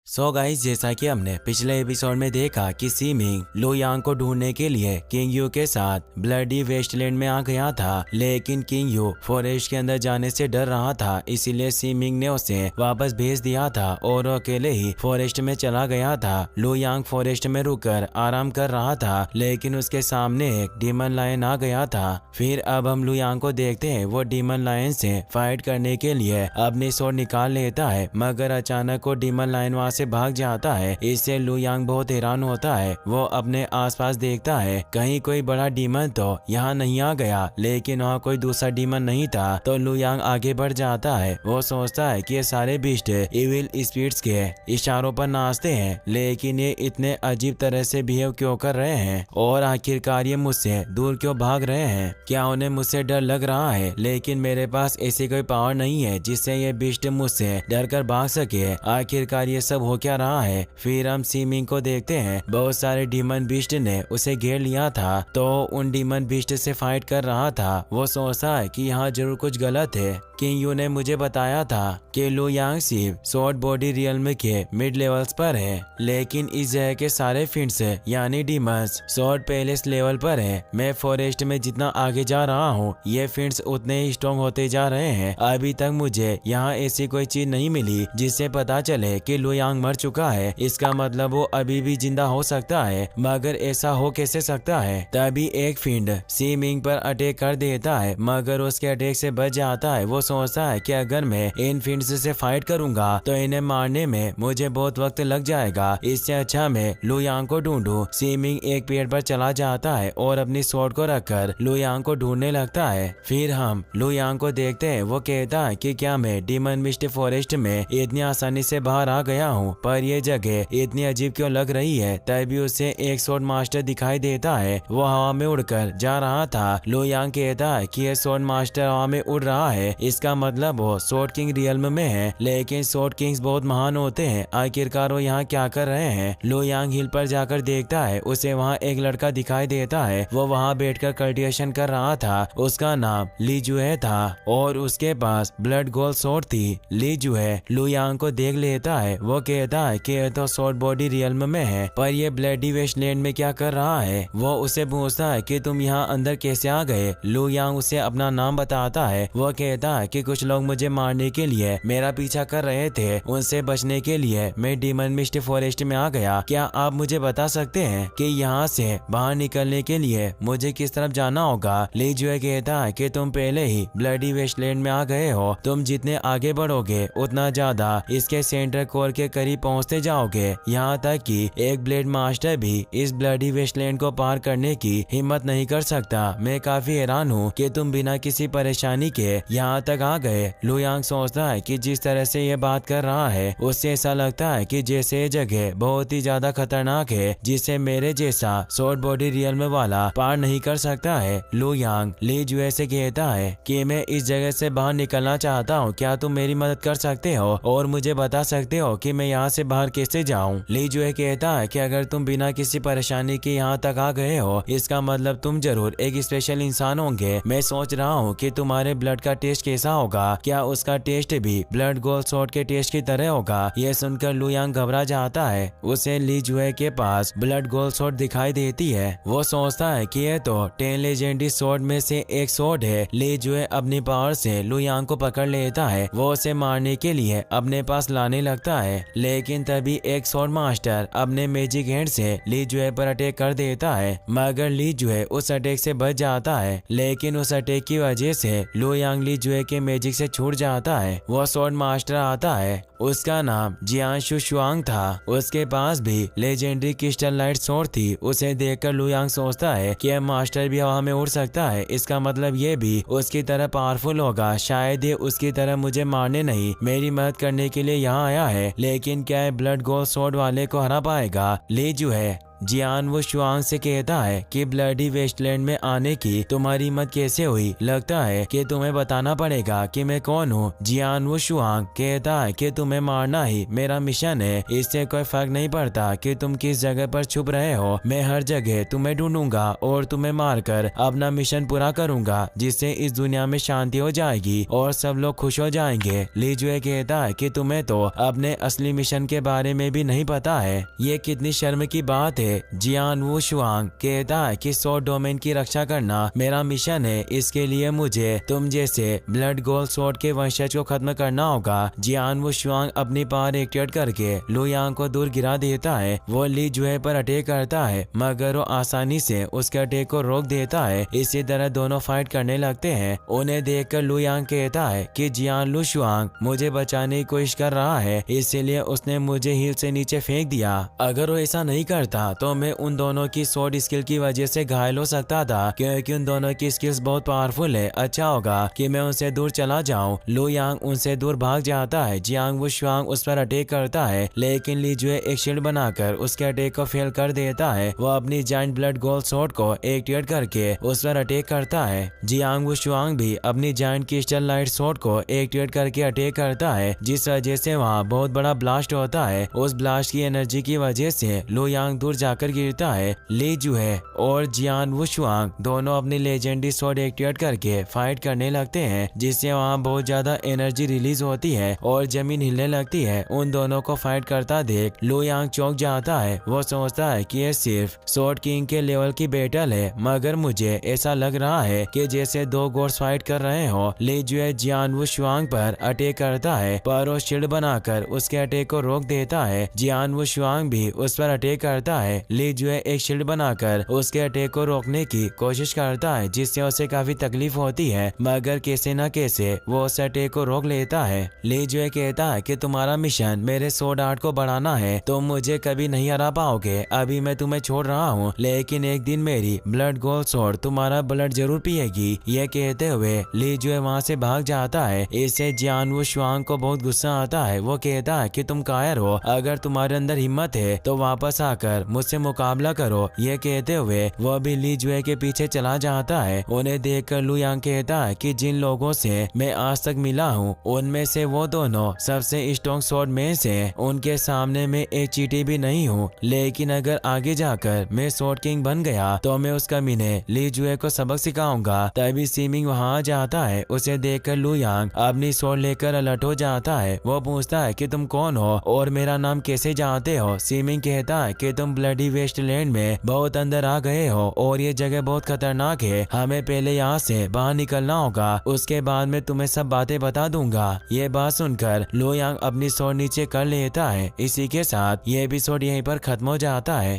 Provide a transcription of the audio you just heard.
So guys, जैसा कि हमने पिछले एपिसोड में देखा कि सी मिंग लू यांग को ढूंढने के लिए किंग यू के साथ ब्लडी वेस्टलैंड में आ गया था, लेकिन किंग यू फॉरेस्ट के अंदर जाने से डर रहा था, इसीलिए सी मिंग ने उसे वापस भेज दिया था और वो अकेले ही फॉरेस्ट में चला गया था। लू यांग फॉरेस्ट में रुककर आराम कर रहा था, लेकिन उसके सामने एक डीमन लायन आ गया था। फिर अब हम लू यांग को देखते हैं, वो डीमन लायन से फाइट करने के लिए अपनी स्वॉर्ड निकाल लेता है, मगर अचानक वो डीमन लायन वहाँ से भाग जाता है। इससे लू यांग बहुत हैरान होता है। वो अपने आसपास देखता है, कहीं कोई बड़ा डीमन तो यहाँ नहीं आ गया, लेकिन वहाँ कोई दूसरा डीमन नहीं था। तो लू यांग आगे बढ़ जाता है। वो सोचता है कि ये सारे बीस्ट इविल स्पिरिट्स के इशारों पर नाचते हैं, लेकिन ये इतने अजीब तरह से बिहेव क्यों कर रहे हैं और आखिरकार ये मुझसे दूर क्यों भाग रहे हैं। क्या उन्हें मुझसे डर लग रहा है? लेकिन मेरे पास ऐसी कोई पावर नहीं है जिससे ये बीस्ट मुझसे डर कर भाग सके। आखिरकार ये सब हो क्या रहा है? फिर हम सी मिंग को देखते हैं। बहुत सारे डीमन बीस्ट ने उसे घेर लिया था, तो उन डीमन बीस्ट से फाइट कर रहा था। वो सोचता है कि यहाँ जरूर कुछ गलत है। किंग यू ने मुझे बताया था कि लू यांग सिर्फ स्वॉर्ड बॉडी रियल्म के मिड लेवल्स पर है, लेकिन इस जगह के सारे फिंड्स यानी डीमंस स्वॉर्ड पैलेस लेवल पर है। मैं फॉरेस्ट में जितना आगे जा रहा हूँ, ये फिंड्स उतने ही स्ट्रॉन्ग होते जा रहे हैं। अभी तक मुझे यहाँ ऐसी कोई चीज नहीं मिली जिससे पता चले कि लू यांग मर चुका है। इसका मतलब वो अभी भी जिंदा हो सकता है, मगर ऐसा हो कैसे सकता है? तभी एक फिंड सी मिंग पर अटैक कर देता है, मगर उसके अटैक से बच जाता है। वो सोचता है कि अगर मैं इन फिंड्स से फाइट करूंगा तो इन्हें मारने में मुझे बहुत वक्त लग जाएगा, इससे अच्छा मैं लू यांग को ढूंढूं। सी मिंग एक पेड़ पर चला जाता है और अपनी स्वॉर्ड को रखकर लू यांग को ढूंढने लगता है। फिर हम लू यांग को देखते हैं। वो कहता है कि क्या मैं डीमन मिस्ट फॉरेस्ट में इतनी आसानी से बाहर आ गया हूँ, पर ये जगह इतनी अजीब क्यों लग रही है? तभी उसे एक स्वॉर्ड मास्टर दिखाई देता है। वो हवा में उड़कर जा रहा था। लू यांग कहता है कि यह स्वॉर्ड मास्टर हवा में उड़ रहा है, इसका मतलब वो स्वॉर्ड किंग रियल्म में है, लेकिन स्वॉर्ड किंग्स बहुत महान होते हैं। आखिरकार वो यहाँ क्या कर रहे हैं? लू यांग हिल पर जाकर देखता है। उसे वहाँ एक लड़का दिखाई देता है। वो वहाँ बैठकर कल्टिवेशन कर रहा था। उसका नाम ली जुए था और उसके पास ब्लड गोल्ड स्वॉर्ड थी। ली जुए लू यांग को देख लेता है। वो कहता है कि यह तो स्वॉर्ड बॉडी रियल्म में है, पर ये ब्लडी वेस्टलैंड में क्या कर रहा है? वो उसे पूछता है कि तुम यहाँ अंदर कैसे आ गए? लू यांग उसे अपना नाम बताता है। वो कहता है कि कुछ लोग मुझे मारने के लिए मेरा पीछा कर रहे थे, उनसे बचने के लिए मैं डीमन मिस्ट फॉरेस्ट में आ गया। क्या आप मुझे बता सकते हैं कि यहाँ से बाहर निकलने के लिए मुझे किस तरफ जाना होगा? ली जुए कहता है कि तुम पहले ही ब्लडी वेस्टलैंड में आ गए हो। तुम जितने आगे बढ़ोगे उतना ज्यादा इसके सेंटर कोर के करीब पहुँचते जाओगे, यहाँ तक कि एक ब्लेड मास्टर भी इस ब्लडी वेस्टलैंड को पार करने की हिम्मत नहीं कर सकता। मैं काफी हैरान हूँ कि तुम बिना किसी परेशानी के यहाँ तक आ गए। लू यांग सोचता है कि जिस तरह से ये बात कर रहा है, उससे ऐसा लगता है कि जैसे ये जगह बहुत ही ज्यादा खतरनाक है, जिसे मेरे जैसा स्वॉर्ड बॉडी रियल्म वाला पार नहीं कर सकता है। लू यांग ली जुए से कहता है कि मैं इस जगह से बाहर निकलना चाहता हूँ, क्या तुम मेरी मदद कर सकते हो और मुझे बता सकते हो कि मैं यहाँ से बाहर कैसे जाऊँ? ली जुए कहता है कि अगर तुम बिना किसी परेशानी के यहाँ तक आ गए हो, इसका मतलब तुम जरूर एक स्पेशल इंसान होंगे। मैं सोच रहा हूँ कि तुम्हारे ब्लड का टेस्ट कैसा होगा, क्या उसका टेस्ट भी ब्लड गोल्ड स्वॉर्ड के टेस्ट की तरह होगा? यह सुनकर लू यांग घबरा जाता है। उसे ली जुए के पास ब्लड गोल्ड स्वॉर्ड दिखाई देती है। वो सोचता है कि यह तो 10 लेजेंडरी स्वॉर्ड में से एक स्वॉर्ड है। ली जुए अपनी पावर से लू यांग को पकड़ लेता है। वो उसे मारने के लिए अपने पास लाने लगता है, लेकिन तभी एक स्वॉर्ड मास्टर अपने मैजिक हैंड से ली जुए पर अटैक कर देता है, मगर ली जुए उस अटैक से बच जाता है। लेकिन उस अटैक की वजह से लू यांग ली जुए के मैजिक से छूट जाता है। वो स्वॉर्ड मास्टर आता है। उसका नाम जियांशु शुआंग था। उसके पास भी लेजेंडरी क्रिस्टल लाइट स्वॉर्ड थी। उसे देखकर लू यांग सोचता है कि यह मास्टर भी हवा में उड़ सकता है, इसका मतलब ये भी उसकी तरह पावरफुल होगा। शायद ये उसकी तरह मुझे मारने नहीं, मेरी मदद करने के लिए यहाँ आया है। लेकिन क्या ब्लड गोल्ड स्वॉर्ड वाले को हरा पाएगा? ली जुए जियान वो शुआंग से कहता है कि ब्लडी वेस्टलैंड में आने की तुम्हारी हिम्मत कैसे हुई, लगता है कि तुम्हें बताना पड़ेगा कि मैं कौन हूँ। जियान वो शुआंग कहता है कि तुम्हें मारना ही मेरा मिशन है, इससे कोई फर्क नहीं पड़ता कि तुम किस जगह पर छुप रहे हो, मैं हर जगह तुम्हें ढूंढूंगा और तुम्हें मारकर अपना मिशन पूरा करूंगा, जिससे इस दुनिया में शांति हो जाएगी और सब लोग खुश हो जाएंगे। ली जुए कहता है कि तुम्हें तो अपने असली मिशन के बारे में भी नहीं पता है, ये कितनी शर्म की बात है। जियान वो शुआंग कहता है कि स्वॉर्ड डोमेन की रक्षा करना मेरा मिशन है, इसके लिए मुझे तुम जैसे ब्लड गोल्ड स्वॉर्ड के वंशज को खत्म करना होगा। जियान वो शुआंग अपनी पावर एक्टिवेट करके लू यांग को दूर गिरा देता है। वो ली जुए पर अटैक करता है मगर वो आसानी से उसके अटैक को रोक देता है। इसी तरह दोनों फाइट करने लगते हैं। उन्हें देखकर लू यांग कहता है कि जियान लू शुआंग मुझे बचाने की कोशिश कर रहा है, इसीलिए उसने मुझे हील से नीचे फेंक दिया। अगर वो ऐसा नहीं करता तो मैं उन दोनों की स्वॉर्ड स्किल की वजह से घायल हो सकता था, क्योंकि उन दोनों की स्किल्स बहुत पावरफुल है। अच्छा होगा कि मैं उनसे दूर चला जाऊं। लू यांग उनसे दूर भाग जाता है। जियांग वो शुआंग उस पर अटैक करता है, लेकिन ली जुए एक शील्ड बनाकर उसके अटैक को फेल कर देता है। वो अपनी जायंट ब्लड गोल्ड स्वॉर्ड को एक्टिवेट करके उस पर अटैक करता है। जियांग वो शुआंग भी अपनी जायंट क्रिस्टल लाइट स्वॉर्ड को एक्टिवेट करके अटैक करता है, जिस वजह से वहाँ बहुत बड़ा ब्लास्ट होता है। उस ब्लास्ट की एनर्जी की वजह से लू यांग दूर जाकर गिरता है। ली जुए और जियान वो शुआंग दोनों अपनी लेजेंडरी स्वॉर्ड एक्टिवेट करके फाइट करने लगते हैं, जिससे वहाँ बहुत ज्यादा एनर्जी रिलीज होती है और जमीन हिलने लगती है। उन दोनों को फाइट करता देख लू यांग चौंक जाता है। वो सोचता है कि ये सिर्फ स्वॉर्ड किंग के लेवल की बैटल है, मगर मुझे ऐसा लग रहा है कि जैसे दो गॉड्स फाइट कर रहे हो। ली जुए जियान वो शुआंग पर अटैक करता है, पर वो शील्ड बनाकर उसके अटैक को रोक देता है। जियान वो शुआंग भी उस पर अटैक करता है। ली जुए एक शील्ड बनाकर उसके अटैक को रोकने की कोशिश करता है, जिससे उसे काफी तकलीफ होती है, मगर कैसे न कैसे वो उस अटैक को रोक लेता है। ली जुए कहता है कि तुम्हारा मिशन मेरे स्वॉर्ड आर्ट को बढ़ाना है, तुम मुझे कभी नहीं हरा पाओगे। अभी मैं तुम्हें छोड़ रहा हूँ, लेकिन एक दिन मेरी ब्लड गोल्ड स्वॉर्ड तुम्हारा ब्लड जरूर पिएगी। ये कहते हुए ली जुए वहाँ से भाग जाता है। इससे जियान वो शुआंग को बहुत गुस्सा आता है। वो कहता है कि तुम कायर हो, अगर तुम्हारे अंदर हिम्मत है तो वापस आकर मुझसे मुकाबला करो। ये कहते हुए वो भी ली जुए के पीछे चला जाता है। उन्हें देखकर लू यांग कहता है कि जिन लोगों से मैं आज तक मिला हूँ उनमें से वो दोनों सबसे स्ट्रॉन्ग स्वॉर्ड में से उनके सामने मैं एक चींटी भी नहीं हूँ, लेकिन अगर आगे जाकर मैं स्वॉर्ड किंग बन गया तो मैं उसका कमीने ली जुए को सबक सिखाऊंगा। तभी सीमिंग वहाँ जाता है। उसे देखकर लू यांग अपनी स्वॉर्ड लेकर अलर्ट हो जाता है। वो पूछता है कि तुम कौन हो और मेरा नाम कैसे जानते हो। सीमिंग कहता है कि तुम ब्लडी वेस्टलैंड में बहुत अंदर आ गए हो और ये जगह बहुत खतरनाक है, हमें पहले यहाँ से बाहर निकलना होगा, उसके बाद मैं तुम्हें सब बातें बता दूंगा। ये बात सुनकर लू यांग अपनी स्वॉर्ड नीचे कर लेता है। इसी के साथ ये एपिसोड यहीं पर खत्म हो जाता है।